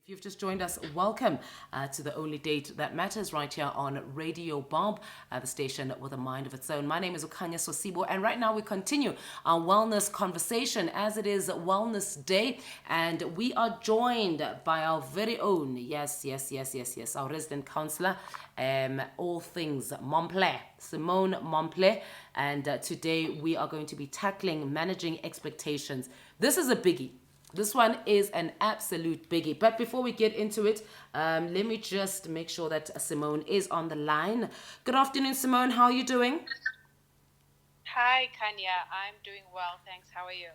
If you've just joined us, welcome to the only date that matters right here on Radio Bob, the station with a mind of its own. My name is Khanya Sosibo, and right now we continue our wellness conversation as it is Wellness Day, and we are joined by our very own, yes, our resident counselor, all things Momplé, Simone Momplé, and today we are going to be tackling managing expectations. This is a biggie. This one is an absolute biggie. But before we get into it, let me just make sure that Simone is on the line. Good afternoon, Simone. How are you doing? Hi, Khanya. I'm doing well, thanks. How are you?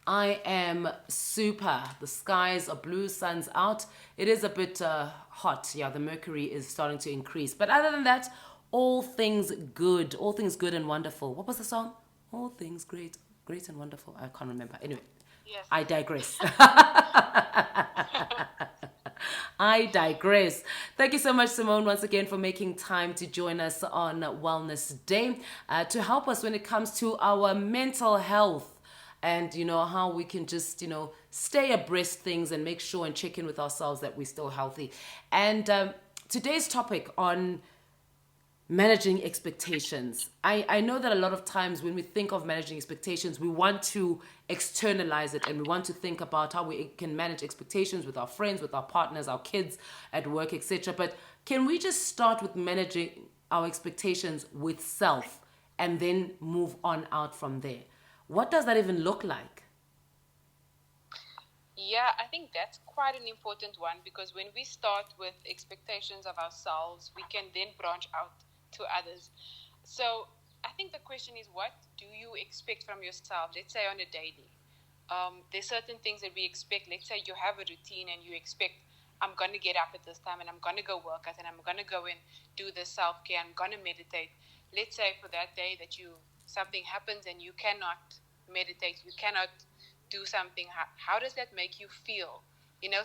I am super. The skies are blue, sun's out. It is a bit hot. Yeah, the mercury is starting to increase. But other than that, all things good. All things good and wonderful. What was the song? All things great, great and wonderful. I can't remember. Anyway, Yes. I digress. I digress. Thank you so much, Simone, once again for making time to join us on Wellness Day to help us when it comes to our mental health and, how we can just, stay abreast things and make sure and check in with ourselves that we're still healthy. And today's topic on managing expectations. I know that a lot of times when we think of managing expectations, we want to externalize it and we want to think about how we can manage expectations with our friends, with our partners, our kids at work, etc. But can we just start with managing our expectations with self and then move on out from there? What does that even look like? Yeah, I think that's quite an important one because when we start with expectations of ourselves, we can then branch out to others. So I think the question is, what do you expect from yourself? Let's say on a daily. There's certain things that we expect. Let's say you have a routine and you expect, I'm going to get up at this time and I'm going to go work out and I'm going to go and do the self-care. I'm going to meditate. Let's say for that day that something happens and you cannot meditate, you cannot do something. How does that make you feel?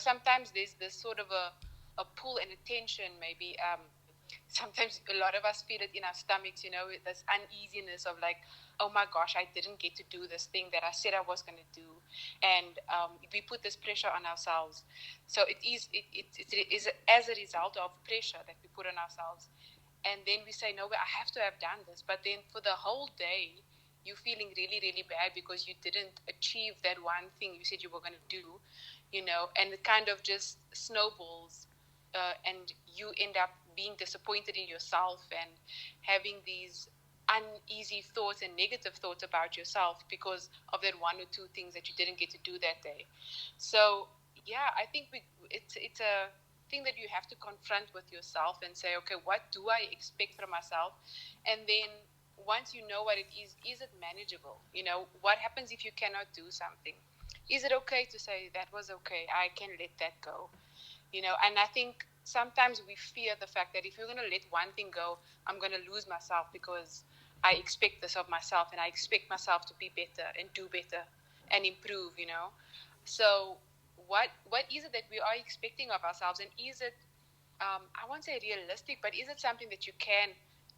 Sometimes there's this sort of a pull and a tension maybe. Sometimes a lot of us feel it in our stomachs, this uneasiness of like, oh my gosh, I didn't get to do this thing that I said I was going to do. And we put this pressure on ourselves. So it is as a result of pressure that we put on ourselves. And then we say, no, I have to have done this. But then for the whole day, you're feeling really, really bad because you didn't achieve that one thing you said you were going to do, and it kind of just snowballs. And you end up being disappointed in yourself and having these uneasy thoughts and negative thoughts about yourself because of that one or two things that you didn't get to do that day. So, yeah, I think it's a thing that you have to confront with yourself and say, okay, what do I expect from myself? And then once you know what it is it manageable? What happens if you cannot do something? Is it okay to say that was okay? I can let that go. And I think sometimes we fear the fact that if you're going to let one thing go, I'm going to lose myself because I expect this of myself and I expect myself to be better and do better and improve, So what is it that we are expecting of ourselves? And is it, I won't say realistic, but is it something that you can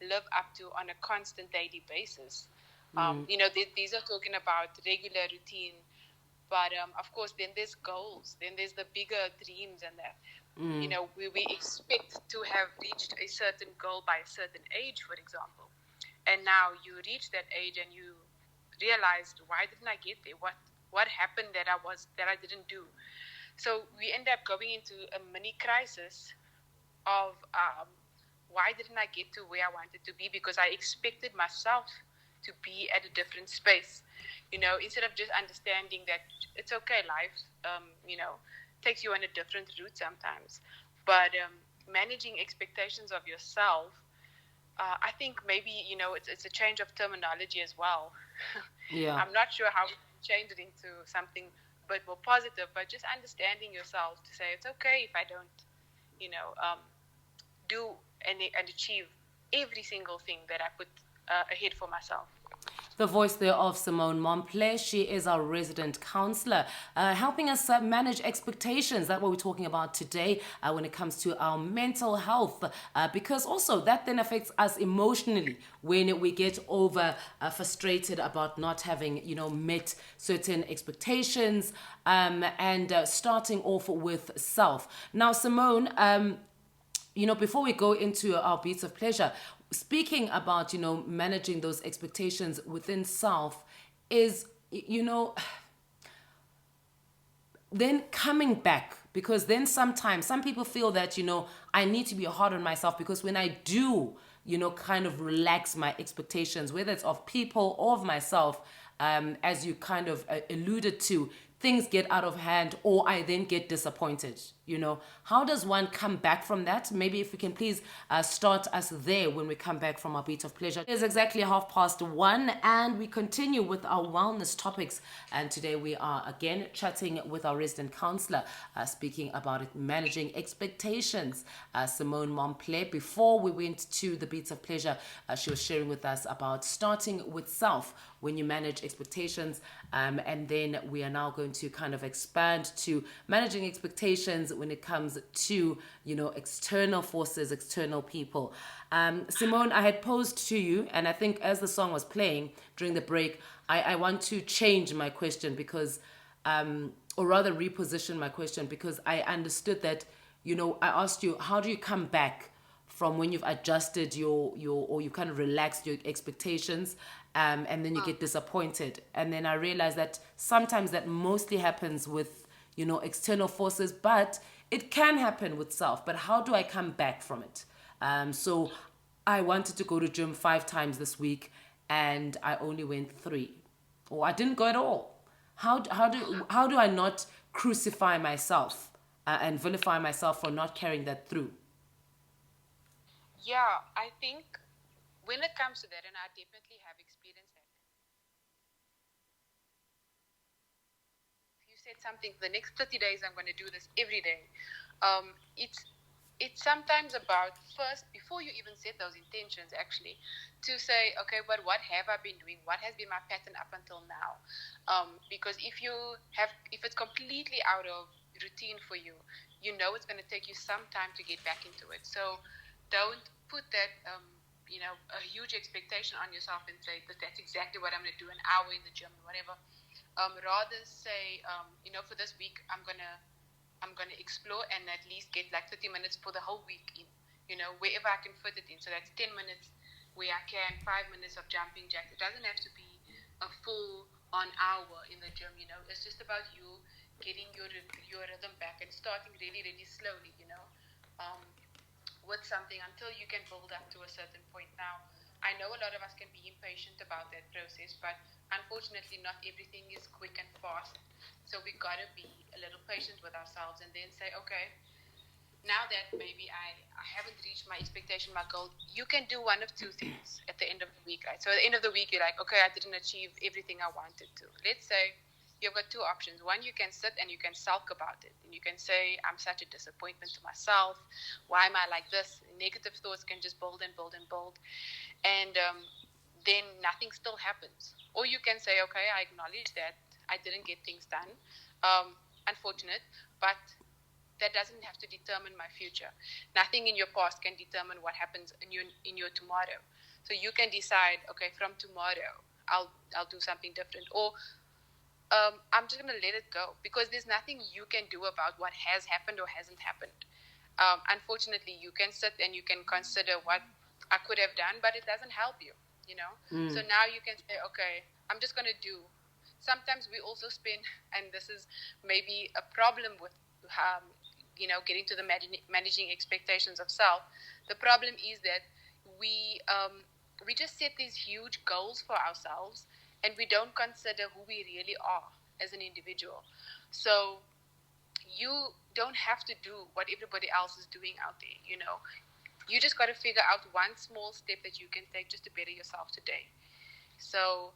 live up to on a constant daily basis? These are talking about regular routine. But of course, then there's goals. Then there's the bigger dreams and that. We expect to have reached a certain goal by a certain age, for example. And now you reach that age and you realized, why didn't I get there? What happened that I didn't do? So we end up going into a mini crisis of why didn't I get to where I wanted to be? Because I expected myself to be at a different space. Instead of just understanding that it's okay, life, takes you on a different route sometimes. But managing expectations of yourself, I think maybe, it's a change of terminology as well. Yeah. I'm not sure how we can change it into something a bit more positive, but just understanding yourself to say it's okay if I don't, do and achieve every single thing that I put ahead for myself. The voice there of Simone Momplé. She is our resident counselor, helping us manage expectations. That's what we're talking about today when it comes to our mental health, because also that then affects us emotionally when we get over frustrated about not having, met certain expectations, and starting off with self. Now, Simone, before we go into our beats of pleasure, speaking about, managing those expectations within self is, then coming back, because then sometimes some people feel that, I need to be hard on myself, because when I do, kind of relax my expectations, whether it's of people or of myself, as you kind of alluded to, things get out of hand, or I then get disappointed. How does one come back from that? Maybe if we can please start us there when we come back from our beat of pleasure. It is exactly 1:30, and we continue with our wellness topics. And today we are again chatting with our resident counselor, speaking about it, managing expectations. Simone Momplé. Before we went to the beats of pleasure, she was sharing with us about starting with self when you manage expectations, and then we are now going to kind of expand to managing expectations when it comes to, external forces, external people. Simone, I had posed to you, and I think as the song was playing during the break, I want to change my question, because, or rather reposition my question, because I understood that, I asked you, how do you come back from when you've adjusted or you kind of relaxed your expectations, and then you get disappointed. And then I realized that sometimes that mostly happens with, external forces, but it can happen with self. But how do I come back from it? So I wanted to go to gym 5 times this week, and I only went 3, or I didn't go at all. How do I not crucify myself, and vilify myself for not carrying that through? Yeah, I think when it comes to that, and I definitely have experienced that. If you said something for the next 30 days, I'm going to do this every day. It's sometimes about first, before you even set those intentions, actually, to say, okay, but what have I been doing? What has been my pattern up until now? Because if it's completely out of routine for you, it's going to take you some time to get back into it. So don't put that, a huge expectation on yourself and say that that's exactly what I'm going to do, an hour in the gym, whatever. Rather say, for this week, I'm gonna explore and at least get like 30 minutes for the whole week in, wherever I can fit it in. So that's 10 minutes where I can, 5 minutes of jumping jacks. It doesn't have to be a full on hour in the gym. It's just about you getting your rhythm back and starting really, really slowly. Um, with something until you can build up to a certain point. Now, I know a lot of us can be impatient about that process, but unfortunately, not everything is quick and fast. So we gotta be a little patient with ourselves and then say, okay, now that maybe I haven't reached my expectation, my goal, you can do one of two things at the end of the week, right? So at the end of the week, you're like, okay, I didn't achieve everything I wanted to. Let's say you've got two options. One, you can sit and you can sulk about it. And you can say, I'm such a disappointment to myself. Why am I like this? Negative thoughts can just build and build and build. And then nothing still happens. Or you can say, okay, I acknowledge that I didn't get things done. Unfortunate, but that doesn't have to determine my future. Nothing in your past can determine what happens in your tomorrow. So you can decide, okay, from tomorrow I'll do something different, or I'm just gonna let it go, because there's nothing you can do about what has happened or hasn't happened. Unfortunately, you can sit and you can consider what I could have done, but it doesn't help you. So now you can say, okay, I'm just gonna do. Sometimes we also spend, and this is maybe a problem with getting to the managing expectations of self. The problem is that we just set these huge goals for ourselves, and we don't consider who we really are as an individual. So you don't have to do what everybody else is doing out there. You just got to figure out one small step that you can take just to better yourself today. So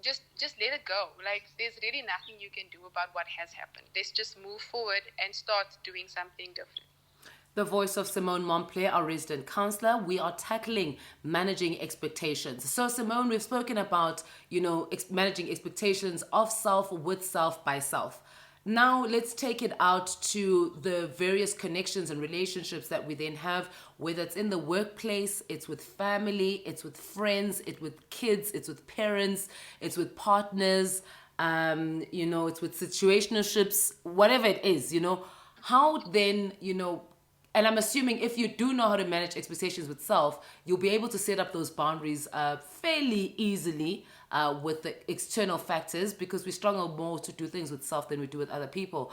just let it go. Like, there's really nothing you can do about what has happened. Let's just move forward and start doing something different. the voice of Simone Momplé, our resident counselor. We are tackling managing expectations. So, Simone, we've spoken about, managing expectations of self, with self, by self. Now, let's take it out to the various connections and relationships that we then have, whether it's in the workplace, it's with family, it's with friends, it's with kids, it's with parents, it's with partners, it's with situationships, whatever it is, how then, and I'm assuming if you do know how to manage expectations with self, you'll be able to set up those boundaries fairly easily with the external factors, because we struggle more to do things with self than we do with other people,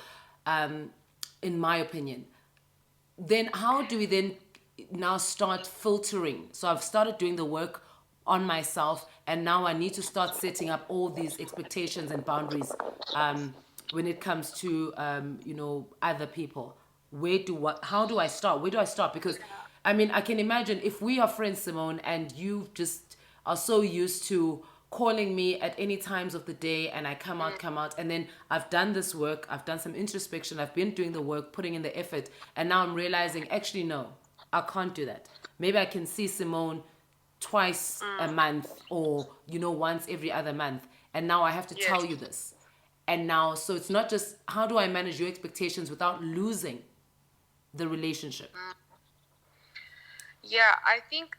in my opinion. Then how do we then now start filtering? So I've started doing the work on myself, and now I need to start setting up all these expectations and boundaries when it comes to other people. How do I start? Where do I start? Because I mean, I can imagine if we are friends, Simone, and you just are so used to calling me at any times of the day, and I come out, and then I've done this work, I've done some introspection, I've been doing the work, putting in the effort, and now I'm realizing, actually, no, I can't do that. Maybe I can see Simone twice a month, or once every other month, and now I have to tell Yes. you this. And now, so it's not just how do I manage your expectations without losing the relationship. Yeah, I think,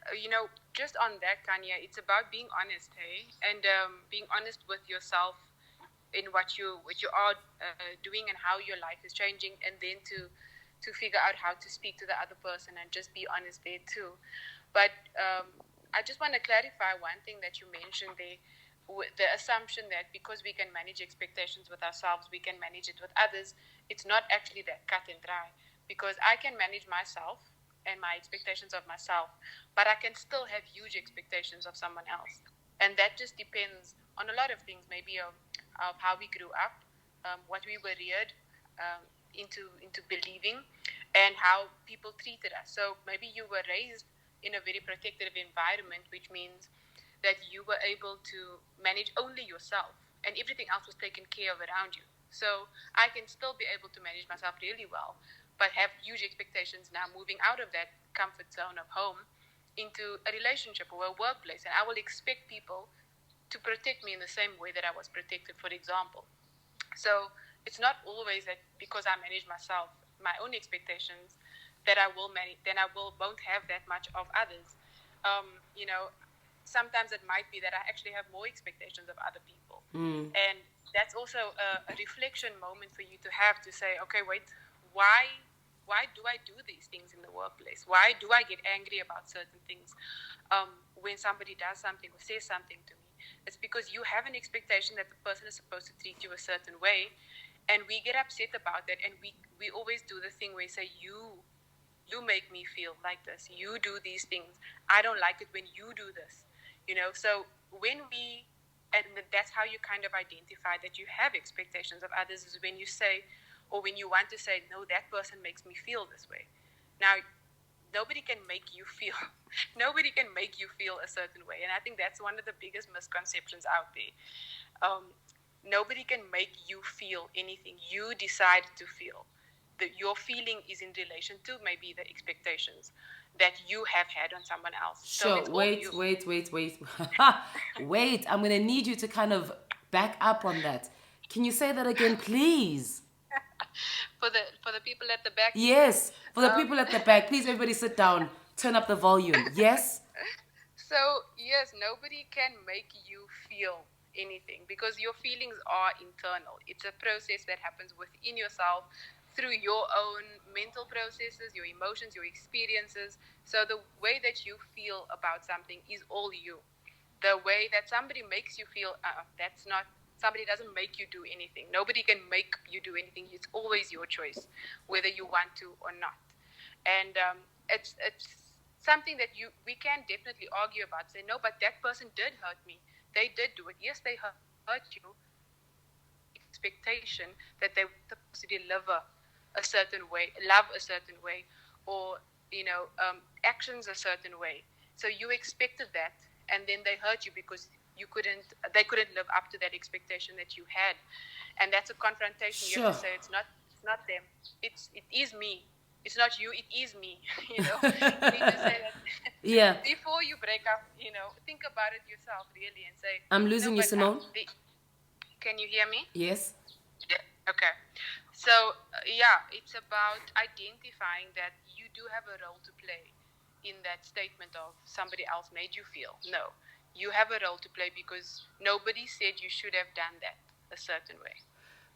just on that, Khanya, it's about being honest, hey, and being honest with yourself in what you are doing and how your life is changing, and then to figure out how to speak to the other person and just be honest there too. But I just want to clarify one thing that you mentioned there, the assumption that because we can manage expectations with ourselves, we can manage it with others. It's not actually that cut and dry, because I can manage myself and my expectations of myself, but I can still have huge expectations of someone else. And that just depends on a lot of things, maybe of how we grew up, what we were reared into believing, and how people treated us. So maybe you were raised in a very protective environment, which means that you were able to manage only yourself, and everything else was taken care of around you. So I can still be able to manage myself really well, but have huge expectations now, moving out of that comfort zone of home into a relationship or a workplace. And I will expect people to protect me in the same way that I was protected, for example. So it's not always that because I manage myself, my own expectations, that I will manage, then I won't have that much of others. You know, sometimes it might be that I actually have more expectations of other people, and that's also a reflection moment for you to have to say, okay, wait, why do I do these things in the workplace? Why do I get angry about certain things when somebody does something or says something to me? It's because you have an expectation that the person is supposed to treat you a certain way, and we get upset about that, and we always do the thing where we say, you make me feel like this, you do these things, I don't like it when you do this, so when we, and that's how you kind of identify that you have expectations of others, is when you say, or when you want to say, no, that person makes me feel this way. Now, nobody can make you feel nobody can make you feel a certain way, and I think that's one of the biggest misconceptions out there. Nobody can make you feel anything. You decide to feel. Your feeling is in relation to maybe the expectations that you have had on someone else. So Sure. it's all Wait, you. wait, wait, wait. Wait, I'm going to need you to kind of back up on that. Can you say that again, please? For the people at the back, you said. Yes. For the people at the back, please, everybody sit down. Turn up the volume. Yes? So, yes, nobody can make you feel anything because your feelings are internal. It's a process that happens within yourself through your own mental processes, your emotions, your experiences. So, the way that you feel about something is all you. The way that somebody makes you feel, that's not, somebody doesn't make you do anything. Nobody can make you do anything. It's always your choice, whether you want to or not. And it's something that we can definitely argue about. Say, no, but that person did hurt me. They did do it. Yes, they hurt you. Expectation that they were supposed to deliver a certain way, love a certain way, or actions a certain way. So you expected that, and then they hurt you because they couldn't live up to that expectation that you had, and that's a confrontation. You have Sure. to say, it's not them. It is me. it's not you, it is me. You know, you need to say that Yeah. before you break up. You know, think about it yourself really and say, I'm no, losing you, but Simone. can you hear me? Yes. Yeah. Okay. So, yeah, it's about identifying that you do have a role to play in that statement of somebody else made you feel. No, you have a role to play because nobody said you should have done that a certain way.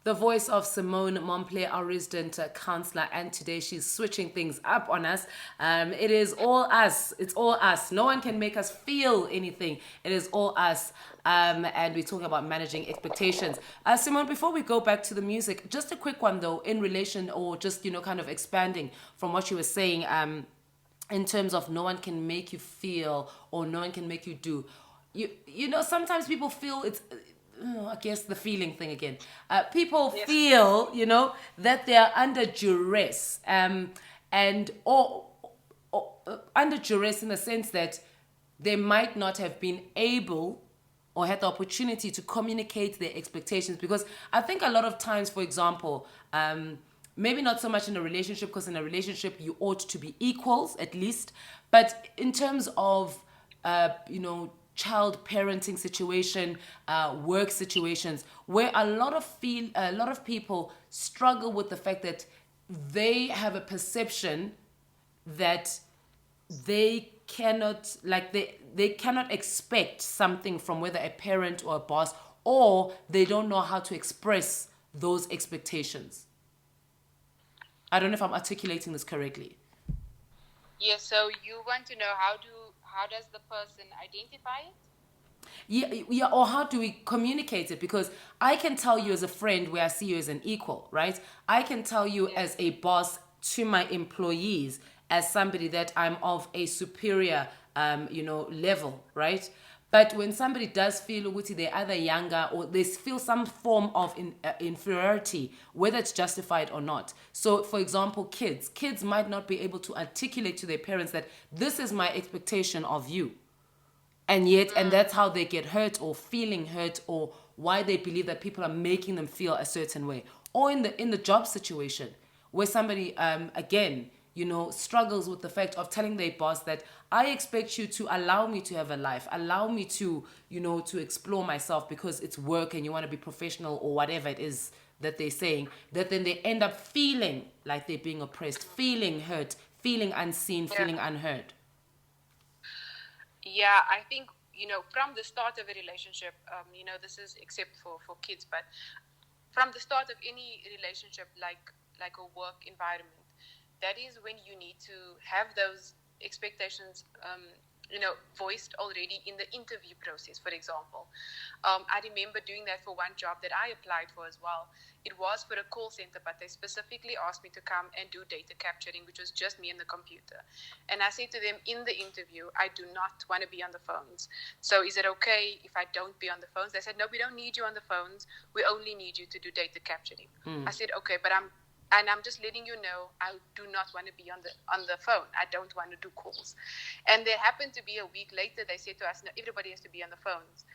The voice of Simone Momplé, our resident counselor, and today she's switching things up on us. It is all us. It's all us. No one can make us feel anything. It is all us. And we're talking about managing expectations. Simone, before we go back to the music, just a quick one though, in relation or just, kind of expanding from what you were saying, in terms of no one can make you feel or no one can make you do. Sometimes people feel it's I guess the feeling thing again. People Yes. feel, that they are under duress, and or under duress in the sense that they might not have been able or had the opportunity to communicate their expectations. Because I think a lot of times, for example, maybe not so much in a relationship, because in a relationship you ought to be equals at least, but in terms of child parenting situation, work situations, where a lot of people struggle with the fact that they have a perception that they cannot they cannot expect something from whether a parent or a boss, or they don't know how to express those expectations. I don't know if I'm articulating this correctly. Yes. So you want to know how does the person identify it? Yeah, or how do we communicate it? Because I can tell you as a friend where I see you as an equal, right? I can tell you as a boss to my employees as somebody that I'm of a superior, level, right? But when somebody does feel ukuthi they're either younger or they feel some form of inferiority, whether it's justified or not. So, for example, kids might not be able to articulate to their parents that this is my expectation of you, and that's how they get hurt or feeling hurt, or why they believe that people are making them feel a certain way. Or in the job situation where somebody again struggles with the fact of telling their boss that I expect you to allow me to have a life, allow me to to explore myself because it's work and you want to be professional or whatever it is that they're saying, that then they end up feeling like they're being oppressed, feeling hurt, feeling unseen, feeling unheard. Yeah, I think, from the start of a relationship, this is except for kids, but from the start of any relationship, like a work environment, that is when you need to have those expectations, voiced already in the interview process, for example. I remember doing that for one job that I applied for as well. It was for a call center, but they specifically asked me to come and do data capturing, which was just me and the computer. And I said to them in the interview, I do not want to be on the phones. So is it okay if I don't be on the phones? They said, no, we don't need you on the phones. We only need you to do data capturing. I said, okay, but I'm just letting you know I do not want to be on the phone. I don't want to do calls. And there happened to be a week later, they said to us, no, everybody has to be on the phones.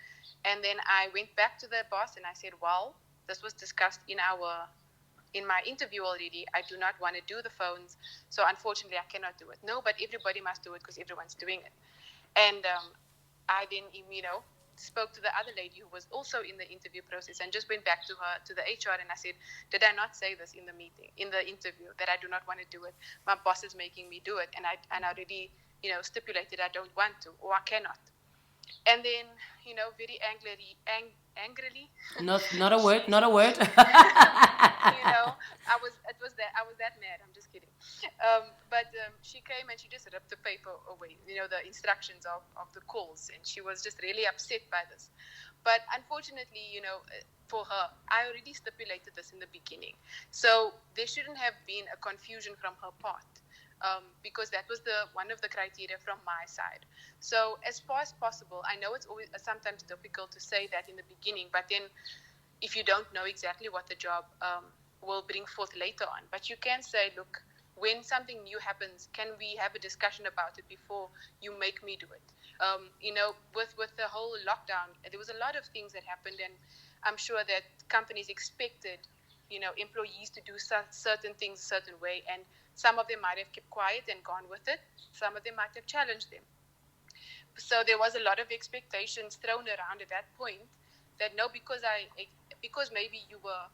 And then I went back to the boss and I said, well, this was discussed in my interview already. I do not want to do the phones. So unfortunately, I cannot do it. No, but everybody must do it because everyone's doing it. And I then, spoke to the other lady who was also in the interview process and just went back to the HR, and I said, did I not say this in the interview, that I do not want to do it? My boss is making me do it, and I already stipulated I don't want to, or I cannot. And then very angrily Not a word, not a word. I was that mad. I'm just kidding. But she came and she just ripped the paper away, the instructions of the calls, and she was just really upset by this. But unfortunately, for her, I already stipulated this in the beginning, so there shouldn't have been a confusion from her part. Because that was one of the criteria from my side. So as far as possible, I know it's always sometimes difficult to say that in the beginning, but then if you don't know exactly what the job will bring forth later on, but you can say, look, when something new happens, can we have a discussion about it before you make me do it? With the whole lockdown, there was a lot of things that happened, and I'm sure that companies expected employees to do certain things a certain way, and Some of them might have kept quiet and gone with it. Some of them might have challenged them. So there was a lot of expectations thrown around at that point that no, because maybe you were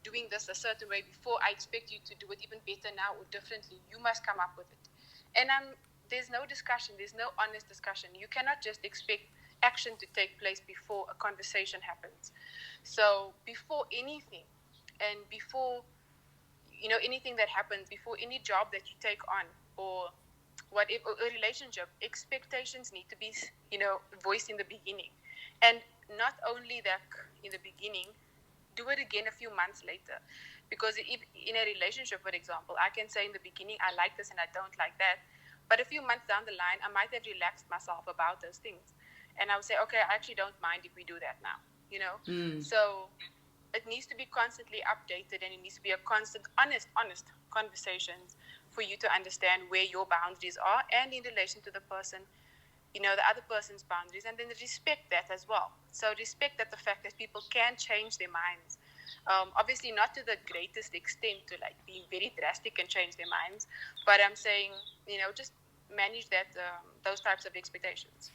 doing this a certain way before, I expect you to do it even better now or differently. You must come up with it. And there's no discussion. There's no honest discussion. You cannot just expect action to take place before a conversation happens. So before anything, and before anything that happens, before any job that you take on, or whatever, a relationship, expectations need to be voiced in the beginning. And not only that in the beginning, do it again a few months later. Because if in a relationship, for example, I can say in the beginning, I like this and I don't like that. But a few months down the line, I might have relaxed myself about those things. And I would say, okay, I actually don't mind if we do that now, So it needs to be constantly updated, and it needs to be a constant, honest conversations for you to understand where your boundaries are, and in relation to the person, the other person's boundaries, and then respect that as well. So respect that the fact that people can change their minds. Obviously not to the greatest extent to like be very drastic and change their minds, but I'm saying, just manage that those types of expectations.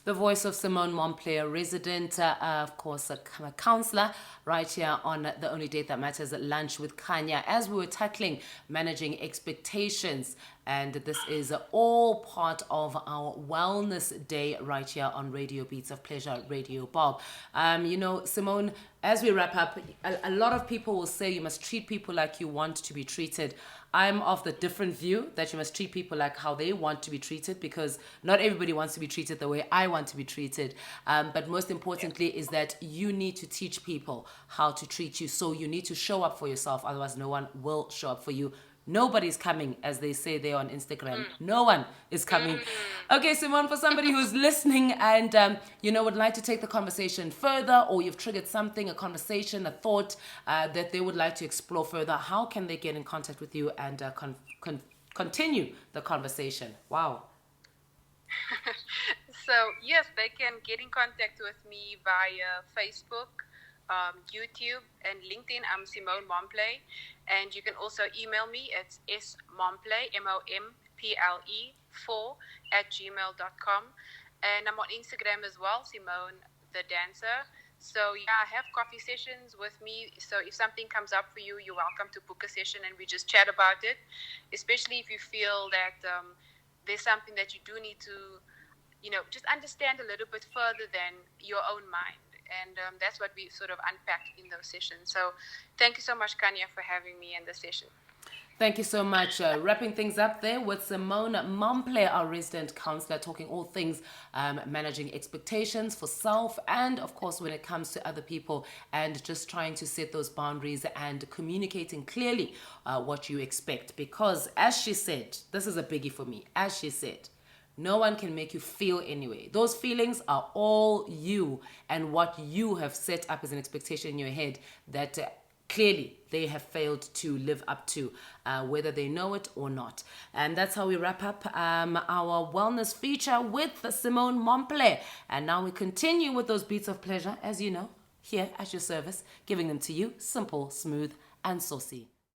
The voice of Simone Momplé, a resident, of course, a counselor, right here on The Only Date That Matters at Lunch with Khanya, as we were tackling managing expectations. And this is all part of our Wellness Day right here on Radio Beats of Pleasure, Radio Bob. Simone, as we wrap up, a lot of people will say you must treat people like you want to be treated. I'm of the different view that you must treat people like how they want to be treated, because not everybody wants to be treated the way I want to be treated. But most importantly is that you need to teach people how to treat you. So you need to show up for yourself. Otherwise, no one will show up for you. Nobody's coming, as they say there on Instagram. No one is coming. Okay, Simone, for somebody who's listening and, would like to take the conversation further, or you've triggered something, a conversation, a thought that they would like to explore further, how can they get in contact with you and continue the conversation? Wow. So, yes, they can get in contact with me via Facebook, YouTube, and LinkedIn. I'm Simone Momplé. And you can also email me. It's smomple, MOMPLE 4 @gmail.com. And I'm on Instagram as well, Simone the Dancer. So yeah, I have coffee sessions with me. So if something comes up for you, you're welcome to book a session and we just chat about it. Especially if you feel that there's something that you do need to, just understand a little bit further than your own mind. And that's what we sort of unpack in those sessions. So thank you so much, Khanya, for having me in this session. Thank you so much. Wrapping things up there with Simone Momplé, our resident counselor, talking all things managing expectations for self and, of course, when it comes to other people, and just trying to set those boundaries and communicating clearly what you expect. Because, as she said, this is a biggie for me, as she said, no one can make you feel anyway. Those feelings are all you and what you have set up as an expectation in your head that clearly they have failed to live up to, whether they know it or not. And that's how we wrap up our wellness feature with Simone Momplé. And now we continue with those beats of pleasure, as you know, here at your service, giving them to you simple, smooth, and saucy.